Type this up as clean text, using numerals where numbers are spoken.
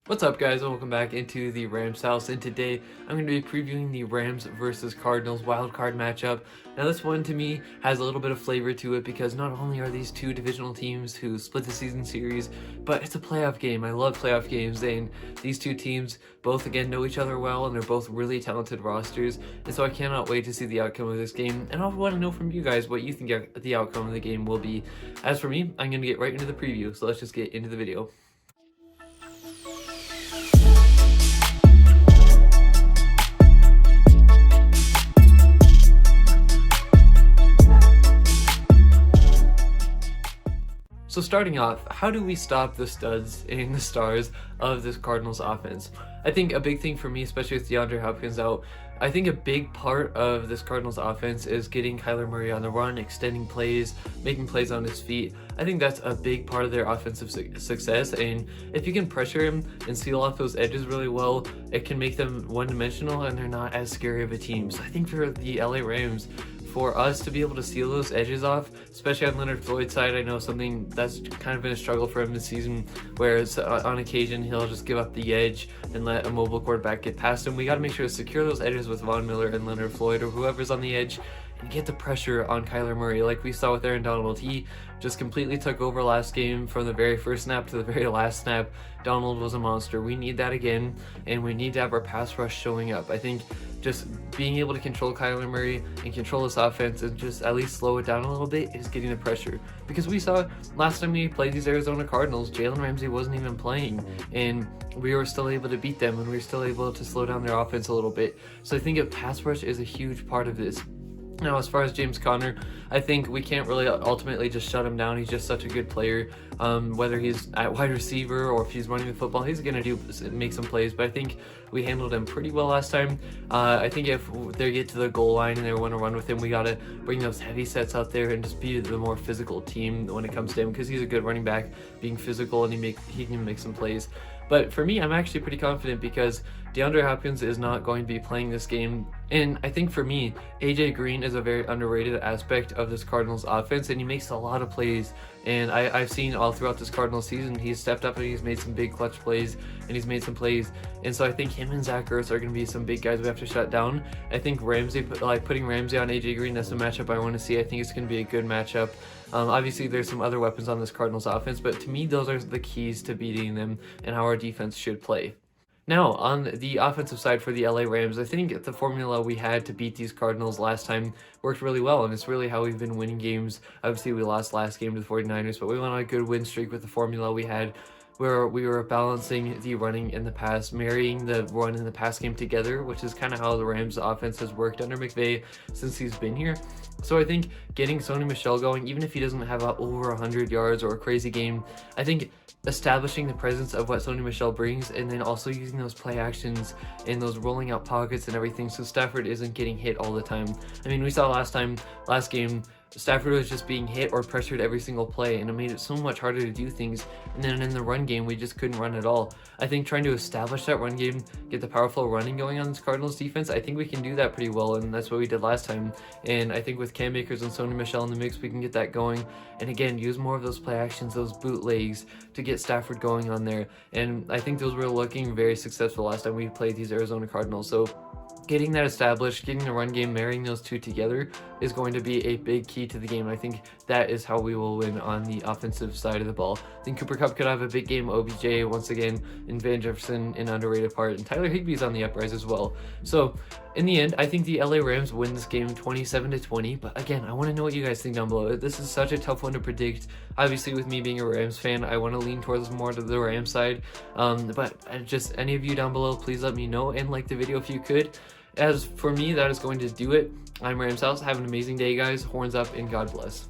What's up, guys, and welcome back into the Rams house, and today I'm going to be previewing the Rams versus Cardinals wildcard matchup. Now this one to me has a little bit of flavor to it because not only are these two divisional teams who split the season series, but it's a playoff game. I love playoff games, and these two teams both again know each other well, and they're both really talented rosters, and so I cannot wait to see the outcome of this game, and I want to know from you guys what you think the outcome of the game will be. As for me, I'm going to get right into the preview, so let's just get into the video. So starting off, how do we stop the studs and the stars of this Cardinals offense? I think a big thing for me, especially with DeAndre Hopkins out, I think a big part of this Cardinals offense is getting Kyler Murray on the run, extending plays, making plays on his feet. I think that's a big part of their offensive success, and if you can pressure him and seal off those edges really well, it can make them one-dimensional and they're not as scary of a team. So I think for the LA Rams, for us to be able to seal those edges off, especially on Leonard Floyd's side, I know something that's kind of been a struggle for him this season, whereas on occasion he'll just give up the edge and let a mobile quarterback get past him. We got to make sure to secure those edges with Von Miller and Leonard Floyd or whoever's on the edge and get the pressure on Kyler Murray like we saw with Aaron Donald. He just completely took over last game from the very first snap to the very last snap. Donald was a monster. We need that again, and we need to have our pass rush showing up. I think just being able to control Kyler Murray and control this offense and just at least slow it down a little bit is getting the pressure. Because we saw last time we played these Arizona Cardinals, Jalen Ramsey wasn't even playing, and we were still able to beat them, and we were still able to slow down their offense a little bit. So I think a pass rush is a huge part of this. Now, as far as James Conner, I think we can't really ultimately just shut him down. He's just such a good player. Whether he's at wide receiver or if he's running the football, he's going to make some plays. But I think we handled him pretty well last time. I think if they get to the goal line and they want to run with him, we got to bring those heavy sets out there and just be the more physical team when it comes to him, because he's a good running back, being physical, and he can make some plays. But for me, I'm actually pretty confident because DeAndre Hopkins is not going to be playing this game. And I think for me, AJ Green is a very underrated aspect of this Cardinals offense, and he makes a lot of plays. And I've seen all throughout this Cardinals season, he's stepped up and he's made some big clutch plays, and he's made some plays. And so I think him and Zach Ertz are going to be some big guys we have to shut down. I think putting Ramsey on AJ Green, that's the matchup I want to see. I think it's going to be a good matchup. Obviously, there's some other weapons on this Cardinals offense, but to me, those are the keys to beating them and how our defense should play. Now, on the offensive side for the LA Rams, I think the formula we had to beat these Cardinals last time worked really well, and it's really how we've been winning games. Obviously, we lost last game to the 49ers, but we went on a good win streak with the formula we had, where we were balancing the running and the pass, marrying the run and the pass game together, which is kind of how the Rams offense has worked under McVay since he's been here. So I think getting Sony Michel going, even if he doesn't have over 100 yards or a crazy game, I think establishing the presence of what Sony Michel brings, and then also using those play actions and those rolling out pockets and everything so Stafford isn't getting hit all the time. I mean, we saw last game, Stafford was just being hit or pressured every single play, and it made it so much harder to do things. And then in the run game, we just couldn't run at all. I think trying to establish that run game, get the powerful running going on this Cardinals defense, I think we can do that pretty well, and that's what we did last time. And I think with Cam Akers and Sony Michel in the mix, we can get that going. And again, use more of those play actions, those bootlegs, to get Stafford going on there. And I think those were looking very successful last time we played these Arizona Cardinals. So getting that established, getting the run game, marrying those two together is going to be a big key to the game. I think that is how we will win on the offensive side of the ball. I think Cooper Kupp could have a big game, OBJ once again, and Van Jefferson an underrated part, and Tyler Higbee's on the uprise as well. So in the end, I think the LA Rams win this game 27-20, but again, I want to know what you guys think down below. This is such a tough one to predict. Obviously, with me being a Rams fan, I want to lean towards more to the Rams side, but just any of you down below, please let me know and like the video if you could. As for me, that is going to do it. I'm Rams House. Have an amazing day, guys. Horns up, and God bless.